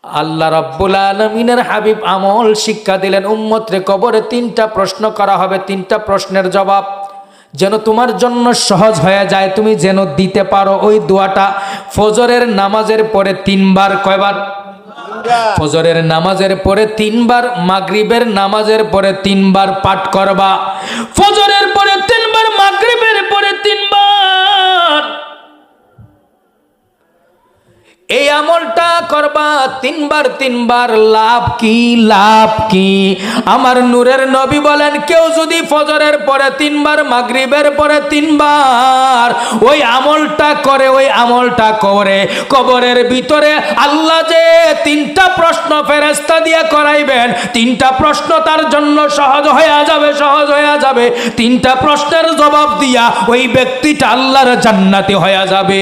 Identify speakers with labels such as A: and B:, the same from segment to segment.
A: আল্লাহ রাব্বুল আলামিনের হাবিব আমল শিক্ষা দিলেন, উম্মতরে কবরে 3টা প্রশ্ন করা হবে, 3টা প্রশ্নের জবাব যেন তোমার জন্য সহজ হয়ে যায়, তুমি যেন দিতে পারো। ওই দোয়াটা ফজরের নামাজের পরে 3 বার, কয়বার? ফজরের নামাজের পরে 3 বার, মাগরিবের নামাজের পরে 3 বার পাঠ করবা। ফজরের পরে 3 বার, মাগরিবের পরে 3 বার এই আমলটা করবা। 3 বার 3 বার। লাভ কি? লাভ কি? আমার নূরের নবী বলেন, কেউ যদি ফজরের পরে 3 বার, মাগরিবের পরে 3 বার ওই আমলটা করে, ওই আমলটা করে, কবরের ভিতরে আল্লাহ যে 3টা প্রশ্ন ফেরেশতা দিয়ে করাইবেন, 3টা প্রশ্ন তার জন্য সহজ হয়ে যাবে, সহজ হয়ে যাবে। 3টা প্রশ্নের জবাব দিয়া ওই ব্যক্তিটা আল্লাহর জান্নাতি হয়ে যাবে।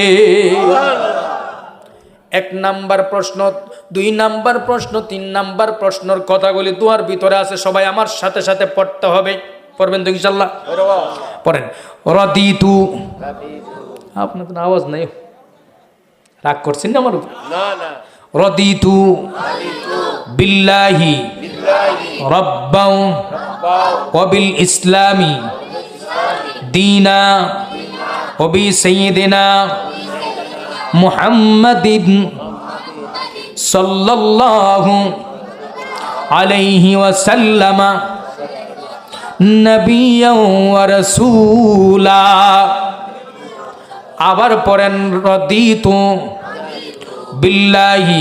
A: 1 নাম্বার প্রশ্ন, 2 নাম্বার প্রশ্ন, 3 নাম্বার প্রশ্নের কথাগুলি দুয়ার ভিতরে আছে, সবাই আমার সাথে সাথে পড়তে হবে। পড়বেন তো ইনশাআল্লাহ? পড়েন। রাদিতু, আপনাদের আওয়াজ নাই, রাগ করছেন না আমার উপর? না না। রাদিতু বিল্লাহি রাব্বাও ওয়া বিল ইসলামি দীনা ওয়া বি সাইয়্যিদিনা মুহাম্মাদিন সাল্লাল্লাহু আলাইহি ওয়াসাল্লাম নবিয়্যান ওয়া রাসূলা। আবার পড়েন, রাদিতু বিল্লাহি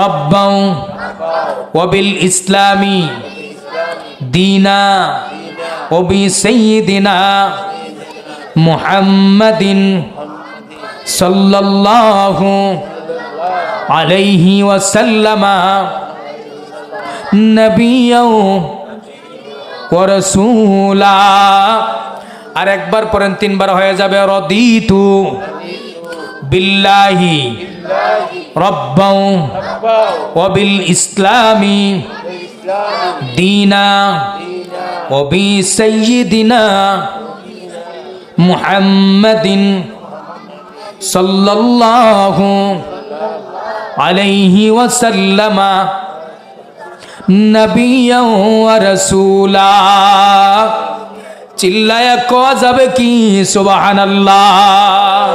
A: রাব্বান ওয়া বিল ইসলামি দীনা ওয়া বি সাইয়্যিদিনা মুহাম্মাদিন সাল্লাল্লাহু আলাইহি ওয়াসাল্লাম নবিয়্যান ওয়া রাসূলা। আর একবার পড়েন, 3 বার হয়ে যাবে। রাদিতু বিল্লাহি রাব্বান ওয়া বিল ইসলামি দীনা ওয়া বি সাইয়্যিদিনা মুহাম্মাদিন সাল্লাল্লাহু আলাইহি ওয়াসাল্লাম নবিয়্যান ওয়া রাসূলা। চিল্লায়া কোয়া যাবে কি সুবহানাল্লাহ?